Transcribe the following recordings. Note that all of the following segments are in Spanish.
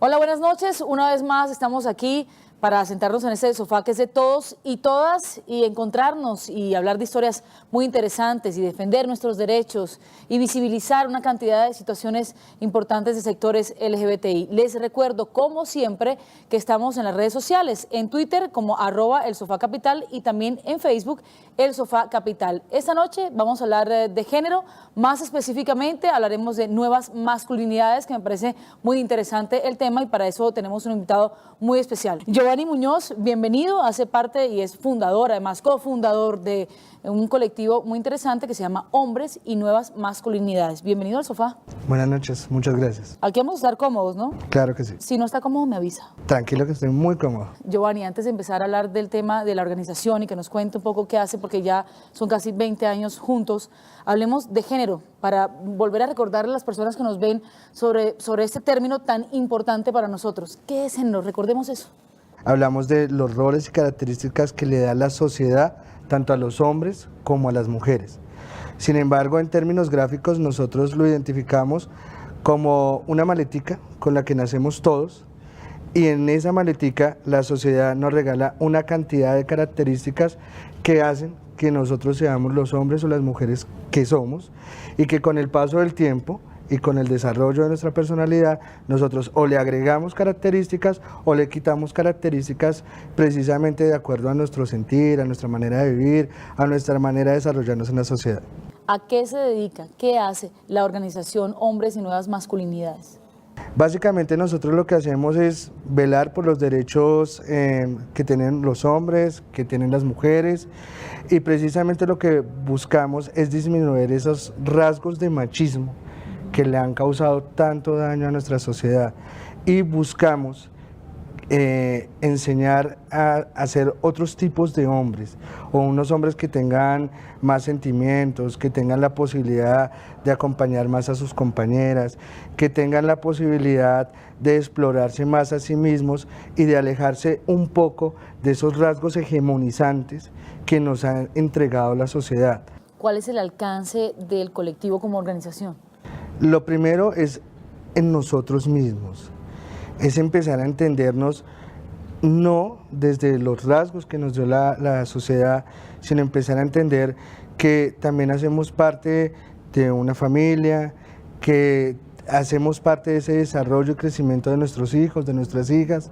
Hola, buenas noches. Una vez más estamos aquí para sentarnos en este sofá que es de todos y todas y encontrarnos y hablar de historias muy interesantes y defender nuestros derechos y visibilizar una cantidad de situaciones importantes de sectores LGBTI. Les recuerdo, como siempre, que estamos en las redes sociales, en Twitter como @elsofacapital y también en Facebook El Sofá Capital. Esta noche vamos a hablar de género, más específicamente hablaremos de nuevas masculinidades, que me parece muy interesante el tema y para eso tenemos un invitado muy especial. Giovanni Muñoz, bienvenido, hace parte y es fundador, además cofundador de un colectivo muy interesante que se llama Hombres y Nuevas Masculinidades. Bienvenido al sofá. Buenas noches, muchas gracias. Aquí vamos a estar cómodos, ¿no? Claro que sí. Si no está cómodo, me avisa. Tranquilo que estoy muy cómodo. Giovanni, antes de empezar a hablar del tema de la organización y que nos cuente un poco qué hace, porque ya son casi 20 años juntos, hablemos de género, para volver a recordarle a las personas que nos ven sobre este término tan importante para nosotros. ¿Qué es género? Recordemos eso. Hablamos de los roles y características que le da la sociedad tanto a los hombres como a las mujeres. Sin embargo, en términos gráficos, nosotros lo identificamos como una maletica con la que nacemos todos, y en esa maletica la sociedad nos regala una cantidad de características que hacen que nosotros seamos los hombres o las mujeres que somos, y que con el paso del tiempo y con el desarrollo de nuestra personalidad, nosotros o le agregamos características o le quitamos características precisamente de acuerdo a nuestro sentir, a nuestra manera de vivir, a nuestra manera de desarrollarnos en la sociedad. ¿A qué se dedica? ¿Qué hace la organización Hombres y Nuevas Masculinidades? Básicamente nosotros lo que hacemos es velar por los derechos que tienen los hombres, que tienen las mujeres, y precisamente lo que buscamos es disminuir esos rasgos de machismo que le han causado tanto daño a nuestra sociedad, y buscamos enseñar a ser otros tipos de hombres, o unos hombres que tengan más sentimientos, que tengan la posibilidad de acompañar más a sus compañeras, que tengan la posibilidad de explorarse más a sí mismos y de alejarse un poco de esos rasgos hegemonizantes que nos ha entregado la sociedad. ¿Cuál es el alcance del colectivo como organización? Lo primero es en nosotros mismos, es empezar a entendernos no desde los rasgos que nos dio la sociedad, sino empezar a entender que también hacemos parte de una familia, que hacemos parte de ese desarrollo y crecimiento de nuestros hijos, de nuestras hijas,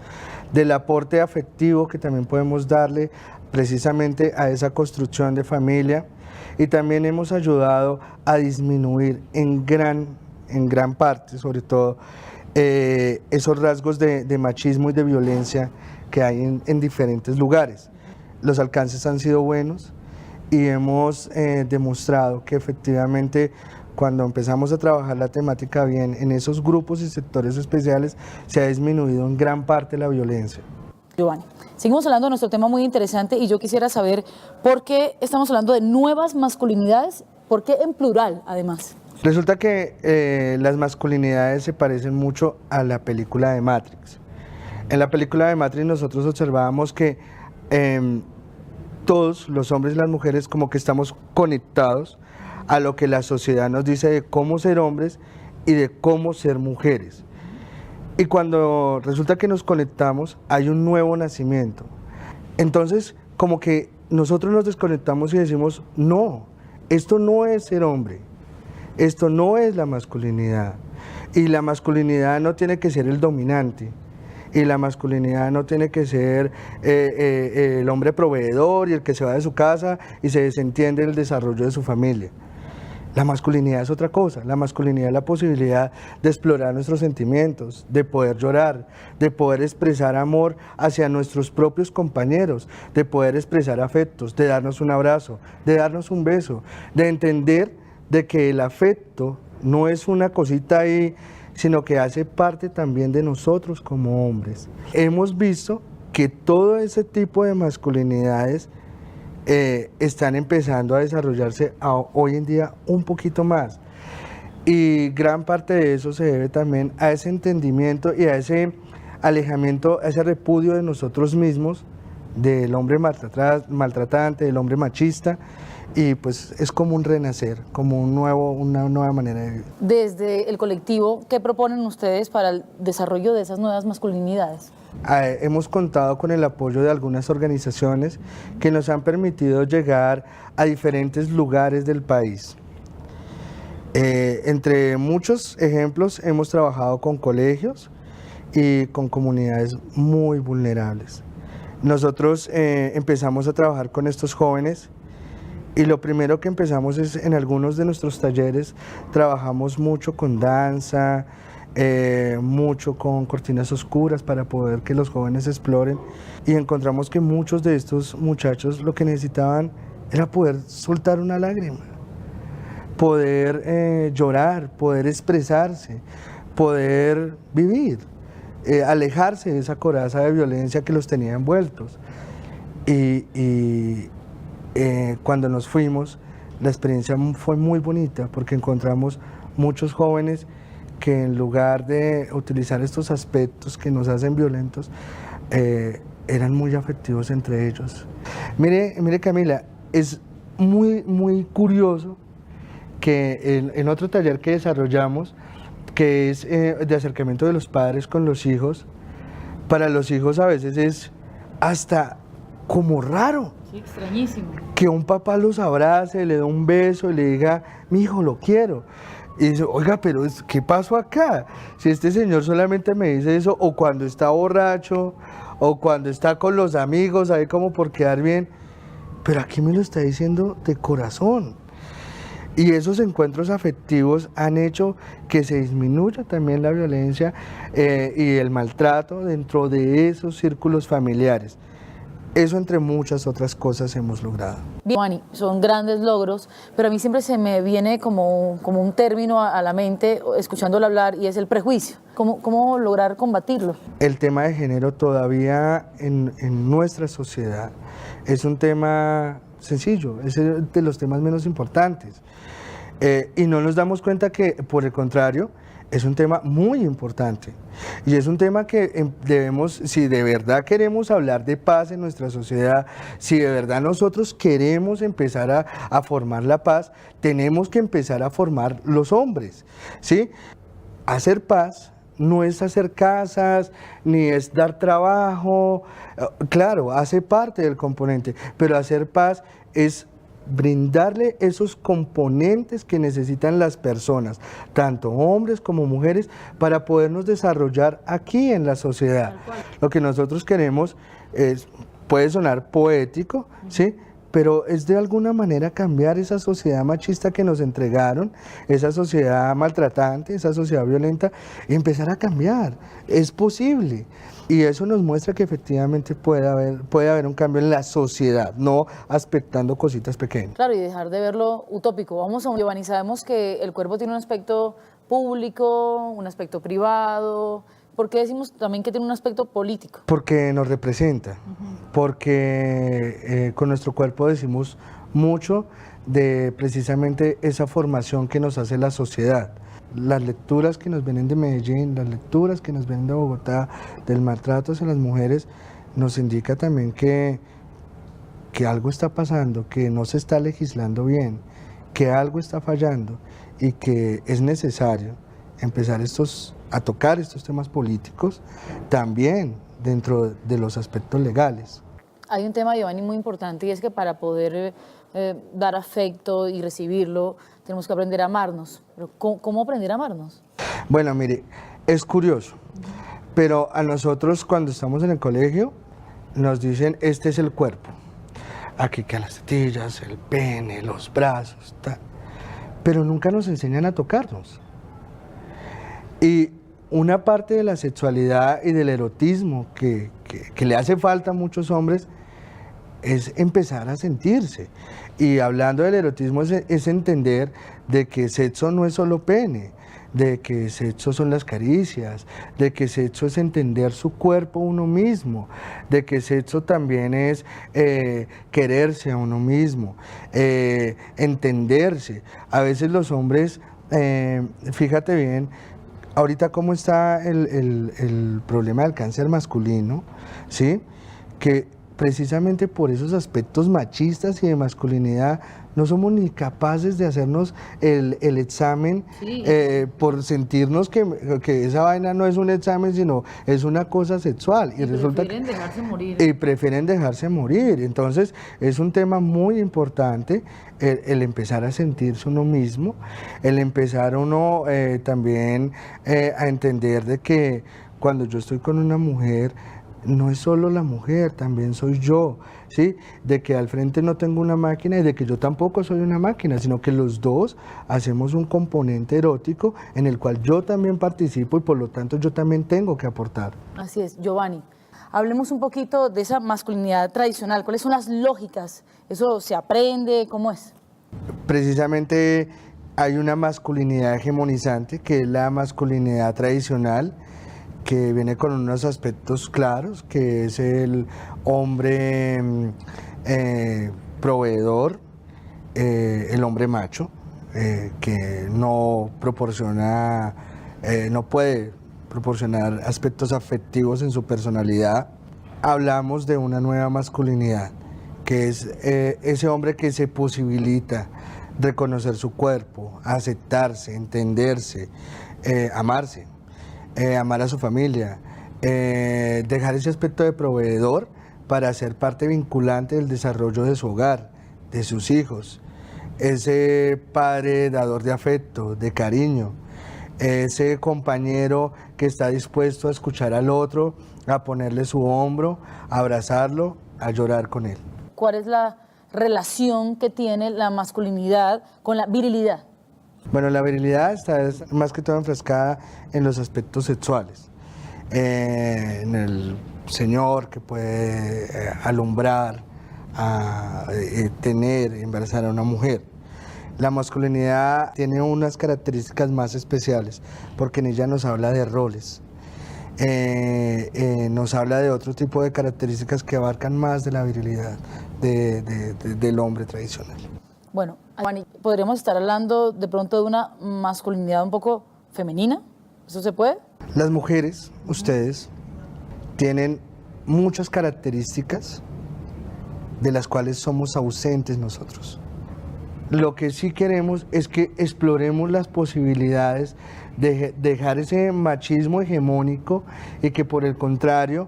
del aporte afectivo que también podemos darle precisamente a esa construcción de familia, y también hemos ayudado a disminuir en gran parte, sobre todo, esos rasgos de machismo y de violencia que hay en diferentes lugares. Los alcances han sido buenos y hemos demostrado que efectivamente cuando empezamos a trabajar la temática bien en esos grupos y sectores especiales, se ha disminuido en gran parte la violencia. Giovanni, seguimos hablando de nuestro tema muy interesante y yo quisiera saber por qué estamos hablando de nuevas masculinidades, por qué en plural además. Resulta que las masculinidades se parecen mucho a la película de Matrix. En la película de Matrix nosotros observábamos que todos los hombres y las mujeres como que estamos conectados a lo que la sociedad nos dice de cómo ser hombres y de cómo ser mujeres. Y cuando resulta que nos conectamos, hay un nuevo nacimiento. Entonces, como que nosotros nos desconectamos y decimos, no, esto no es ser hombre. Esto no es la masculinidad, y la masculinidad no tiene que ser el dominante, y la masculinidad no tiene que ser el hombre proveedor y el que se va de su casa y se desentiende del desarrollo de su familia. La masculinidad es otra cosa. La masculinidad es la posibilidad de explorar nuestros sentimientos, de poder llorar, de poder expresar amor hacia nuestros propios compañeros, de poder expresar afectos, de darnos un abrazo, de darnos un beso, de entender de que el afecto no es una cosita ahí, sino que hace parte también de nosotros como hombres. Hemos visto que todo ese tipo de masculinidades están empezando a desarrollarse hoy en día un poquito más, y gran parte de eso se debe también a ese entendimiento y a ese alejamiento, a ese repudio de nosotros mismos del hombre maltratante, del hombre machista, y pues es como un renacer, como una nueva manera de vivir. Desde el colectivo, ¿qué proponen ustedes para el desarrollo de esas nuevas masculinidades? Hemos contado con el apoyo de algunas organizaciones que nos han permitido llegar a diferentes lugares del país. Entre muchos ejemplos, hemos trabajado con colegios y con comunidades muy vulnerables. Nosotros empezamos a trabajar con estos jóvenes y lo primero que empezamos es, en algunos de nuestros talleres, trabajamos mucho con danza, mucho con cortinas oscuras para poder que los jóvenes exploren, y encontramos que muchos de estos muchachos lo que necesitaban era poder soltar una lágrima, poder llorar, poder expresarse, poder vivir, alejarse de esa coraza de violencia que los tenía envueltos. Cuando nos fuimos, la experiencia fue muy bonita porque encontramos muchos jóvenes que, en lugar de utilizar estos aspectos que nos hacen violentos, eran muy afectivos entre ellos. Mire Camila, es muy curioso que en otro taller que desarrollamos, que es de acercamiento de los padres con los hijos, para los hijos a veces es hasta como raro. Sí, extrañísimo. Que un papá los abrace, le dé un beso y le diga, mi hijo, lo quiero. Y dice, oiga, pero ¿qué pasó acá? Si este señor solamente me dice eso, o cuando está borracho, o cuando está con los amigos, ahí como por quedar bien, pero aquí me lo está diciendo de corazón. Y esos encuentros afectivos han hecho que se disminuya también la violencia y el maltrato dentro de esos círculos familiares. Eso, entre muchas otras cosas, hemos logrado. Bien, Giovanni, son grandes logros, pero a mí siempre se me viene como un término a la mente escuchándolo hablar, y es el prejuicio. ¿Cómo lograr combatirlo? El tema de género todavía en nuestra sociedad es un tema sencillo, es de los temas menos importantes. Y no nos damos cuenta que, por el contrario, es un tema muy importante, y es un tema que debemos, si de verdad queremos hablar de paz en nuestra sociedad, si de verdad nosotros queremos empezar a formar la paz, tenemos que empezar a formar los hombres, ¿sí? Hacer paz no es hacer casas, ni es dar trabajo, claro, hace parte del componente, pero hacer paz es brindarle esos componentes que necesitan las personas, tanto hombres como mujeres, para podernos desarrollar aquí en la sociedad. Lo que nosotros queremos puede sonar poético, ¿sí? Pero es de alguna manera cambiar esa sociedad machista que nos entregaron, esa sociedad maltratante, esa sociedad violenta, y empezar a cambiar. Es posible. Y eso nos muestra que efectivamente puede haber un cambio en la sociedad, no aspectando cositas pequeñas. Claro, y dejar de verlo utópico. Vamos a Giovanni, sabemos que el cuerpo tiene un aspecto público, un aspecto privado. ¿Por qué decimos también que tiene un aspecto político? Porque nos representa, porque con nuestro cuerpo decimos mucho de precisamente esa formación que nos hace la sociedad. Las lecturas que nos vienen de Medellín, las lecturas que nos vienen de Bogotá, del maltrato hacia las mujeres, nos indica también que algo está pasando, que no se está legislando bien, que algo está fallando y que es necesario empezar a tocar estos temas políticos también dentro de los aspectos legales. Hay un tema, Giovanni, muy importante, y es que para poder dar afecto y recibirlo, tenemos que aprender a amarnos. Pero ¿cómo aprender a amarnos? Bueno, mire, es curioso, pero a nosotros cuando estamos en el colegio nos dicen, este es el cuerpo. Aquí que las tetillas, el pene, los brazos, tal. Pero nunca nos enseñan a tocarnos. Y una parte de la sexualidad y del erotismo que le hace falta a muchos hombres es empezar a sentirse. Y hablando del erotismo es entender de que sexo no es solo pene, de que sexo son las caricias, de que sexo es entender su cuerpo uno mismo, de que sexo también es quererse a uno mismo, entenderse. A veces los hombres, fíjate bien, ahorita cómo está el problema del cáncer masculino, ¿sí? Que precisamente por esos aspectos machistas y de masculinidad, no somos ni capaces de hacernos el examen Sí. por sentirnos que esa vaina no es un examen, sino es una cosa sexual. Y resulta prefieren que, dejarse morir. y prefieren dejarse morir. Entonces, es un tema muy importante el empezar a sentirse uno mismo, el empezar uno también a entender de que cuando yo estoy con una mujer, no es solo la mujer, también soy yo, ¿sí? De que al frente no tengo una máquina y de que yo tampoco soy una máquina, sino que los dos hacemos un componente erótico en el cual yo también participo y por lo tanto yo también tengo que aportar. Así es, Giovanni. Hablemos un poquito de esa masculinidad tradicional. ¿Cuáles son las lógicas? ¿Eso se aprende? ¿Cómo es? Precisamente hay una masculinidad hegemonizante, que es la masculinidad tradicional, que viene con unos aspectos claros, que es el hombre proveedor, el hombre macho, que no proporciona, no puede proporcionar aspectos afectivos en su personalidad. Hablamos de una nueva masculinidad, que es ese hombre que se posibilita reconocer su cuerpo, aceptarse, entenderse, amarse. Amar a su familia, dejar ese aspecto de proveedor para ser parte vinculante del desarrollo de su hogar, de sus hijos, ese padre dador de afecto, de cariño, ese compañero que está dispuesto a escuchar al otro, a ponerle su hombro, a abrazarlo, a llorar con él. ¿Cuál es la relación que tiene la masculinidad con la virilidad? Bueno, la virilidad está más que todo enfrascada en los aspectos sexuales, en el señor que puede alumbrar, tener, embarazar a una mujer. La masculinidad tiene unas características más especiales porque en ella nos habla de roles, nos habla de otro tipo de características que abarcan más de la virilidad del hombre tradicional. Bueno, Giovanni, ¿podríamos estar hablando de pronto de una masculinidad un poco femenina? ¿Eso se puede? Las mujeres, ustedes, tienen muchas características de las cuales somos ausentes nosotros. Lo que sí queremos es que exploremos las posibilidades de dejar ese machismo hegemónico y que por el contrario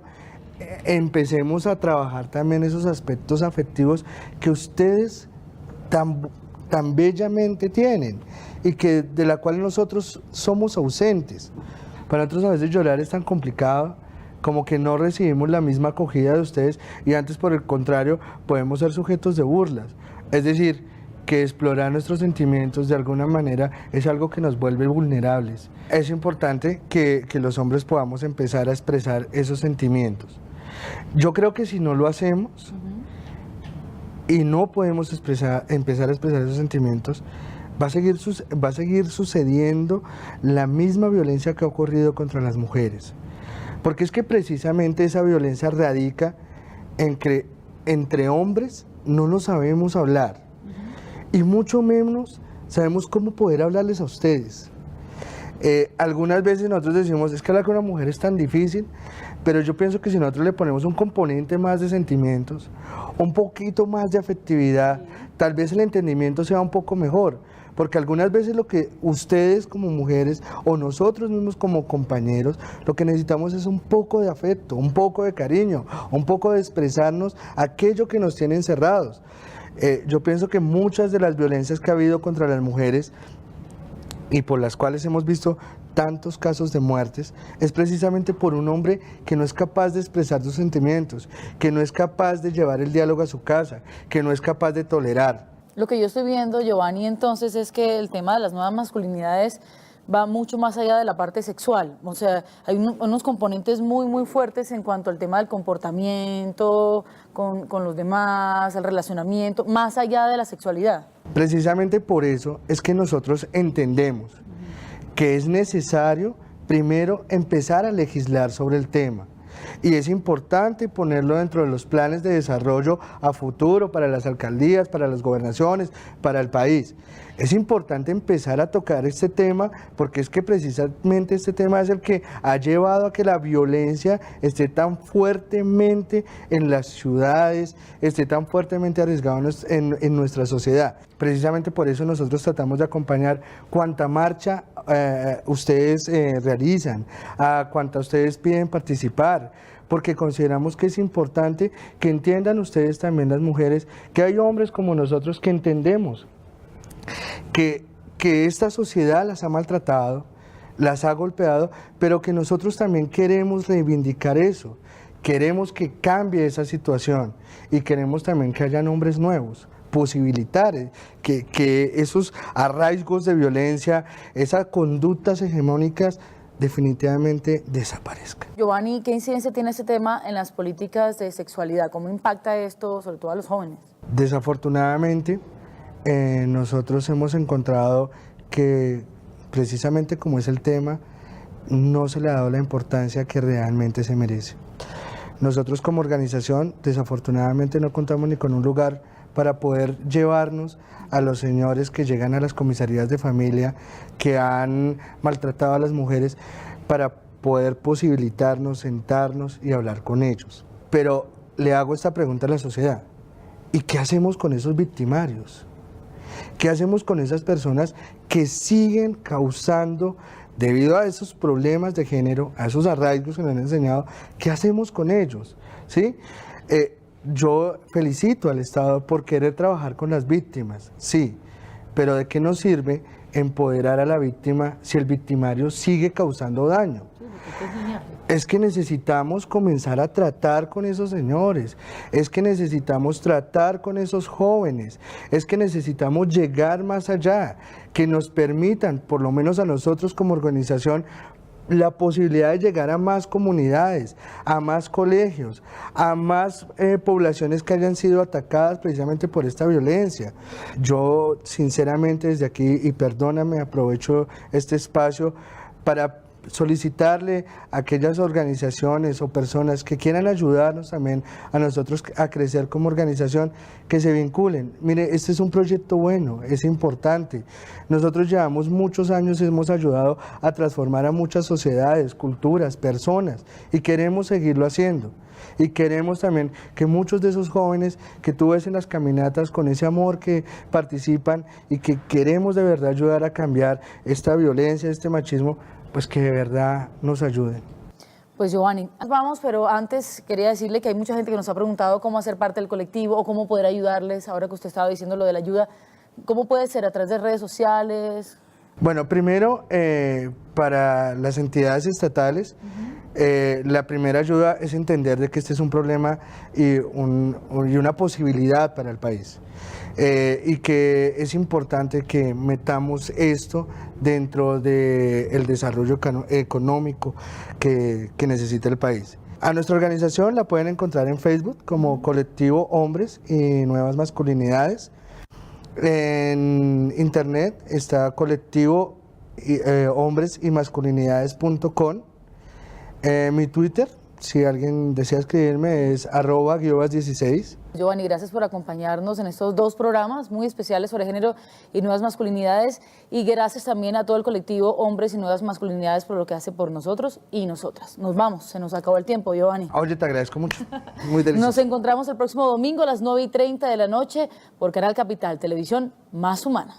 empecemos a trabajar también esos aspectos afectivos que ustedes tan bellamente tienen y que de la cual nosotros somos ausentes. Para nosotros a veces llorar es tan complicado, como que no recibimos la misma acogida de ustedes y antes por el contrario podemos ser sujetos de burlas. Es decir, que explorar nuestros sentimientos de alguna manera es algo que nos vuelve vulnerables. Es importante que los hombres podamos empezar a expresar esos sentimientos. Yo creo que si no lo hacemos y no podemos empezar a expresar esos sentimientos, va a seguir sucediendo la misma violencia que ha ocurrido contra las mujeres. Porque es que precisamente esa violencia radica en que entre hombres no nos sabemos hablar. Y mucho menos sabemos cómo poder hablarles a ustedes. Algunas veces nosotros decimos, es que hablar con una mujer es tan difícil, pero yo pienso que si nosotros le ponemos un componente más de sentimientos, un poquito más de afectividad, tal vez el entendimiento sea un poco mejor. Porque algunas veces lo que ustedes como mujeres o nosotros mismos como compañeros, lo que necesitamos es un poco de afecto, un poco de cariño, un poco de expresarnos aquello que nos tiene encerrados. Yo pienso que muchas de las violencias que ha habido contra las mujeres y por las cuales hemos visto tantos casos de muertes es precisamente por un hombre que no es capaz de expresar sus sentimientos, que no es capaz de llevar el diálogo a su casa, que no es capaz de tolerar. Lo que yo estoy viendo, Giovanni, entonces es que el tema de las nuevas masculinidades va mucho más allá de la parte sexual. O sea, hay unos componentes muy, muy fuertes en cuanto al tema del comportamiento con los demás, el relacionamiento, más allá de la sexualidad. Precisamente por eso es que nosotros entendemos que es necesario primero empezar a legislar sobre el tema. Y es importante ponerlo dentro de los planes de desarrollo a futuro para las alcaldías, para las gobernaciones, para el país. Es importante empezar a tocar este tema porque es que precisamente este tema es el que ha llevado a que la violencia esté tan fuertemente en las ciudades, esté tan fuertemente arriesgado en nuestra sociedad. Precisamente por eso nosotros tratamos de acompañar cuanta marcha ustedes realizan, a cuanta ustedes piden participar, porque consideramos que es importante que entiendan ustedes también, las mujeres, que hay hombres como nosotros que entendemos que esta sociedad las ha maltratado, las ha golpeado, pero que nosotros también queremos reivindicar eso, queremos que cambie esa situación y queremos también que hayan hombres nuevos, posibilitar que esos arraigos de violencia, esas conductas hegemónicas definitivamente desaparezcan. Giovanni, ¿qué incidencia tiene este tema en las políticas de sexualidad? ¿Cómo impacta esto sobre todo a los jóvenes? Desafortunadamente, nosotros hemos encontrado que precisamente como es el tema, no se le ha dado la importancia que realmente se merece. Nosotros como organización desafortunadamente no contamos ni con un lugar para poder llevarnos a los señores que llegan a las comisarías de familia, que han maltratado a las mujeres, para poder posibilitarnos, sentarnos y hablar con ellos. Pero le hago esta pregunta a la sociedad: ¿y qué hacemos con esos victimarios? ¿Qué hacemos con esas personas que siguen causando, debido a esos problemas de género, a esos arraigos que nos han enseñado? ¿Qué hacemos con ellos? ¿Sí? Yo felicito al Estado por querer trabajar con las víctimas, sí, pero ¿de qué nos sirve empoderar a la víctima si el victimario sigue causando daño? Es que necesitamos comenzar a tratar con esos señores, es que necesitamos tratar con esos jóvenes, es que necesitamos llegar más allá, que nos permitan, por lo menos a nosotros como organización, la posibilidad de llegar a más comunidades, a más colegios, a más poblaciones que hayan sido atacadas precisamente por esta violencia. Yo sinceramente desde aquí, y perdóname, aprovecho este espacio para solicitarle a aquellas organizaciones o personas que quieran ayudarnos también a nosotros a crecer como organización, que se vinculen. Mire, este es un proyecto bueno, es importante. Nosotros llevamos muchos años, hemos ayudado a transformar a muchas sociedades, culturas, personas, y queremos seguirlo haciendo. Y queremos también que muchos de esos jóvenes que tú ves en las caminatas con ese amor que participan y que queremos de verdad ayudar a cambiar esta violencia, este machismo, pues que de verdad nos ayuden. Pues Giovanni, vamos, pero antes quería decirle que hay mucha gente que nos ha preguntado cómo hacer parte del colectivo o cómo poder ayudarles. Ahora que usted estaba diciendo lo de la ayuda, ¿cómo puede ser? ¿A través de redes sociales? Bueno, primero, para las entidades estatales, la primera ayuda es entender de que este es un problema y una posibilidad para el país. Y que es importante que metamos esto dentro del desarrollo económico que necesita el país. A nuestra organización la pueden encontrar en Facebook como Colectivo Hombres y Nuevas Masculinidades. En internet está colectivo hombres y masculinidades.com. Mi Twitter, si alguien desea escribirme, es @guiobas16. Giovanni, gracias por acompañarnos en estos dos programas muy especiales sobre género y nuevas masculinidades, y gracias también a todo el colectivo Hombres y Nuevas Masculinidades por lo que hace por nosotros y nosotras. Nos vamos, se nos acabó el tiempo, Giovanni. Oye, te agradezco mucho, muy delicioso. Nos encontramos el próximo domingo a las 9:30 de la noche por Canal Capital, televisión más humana.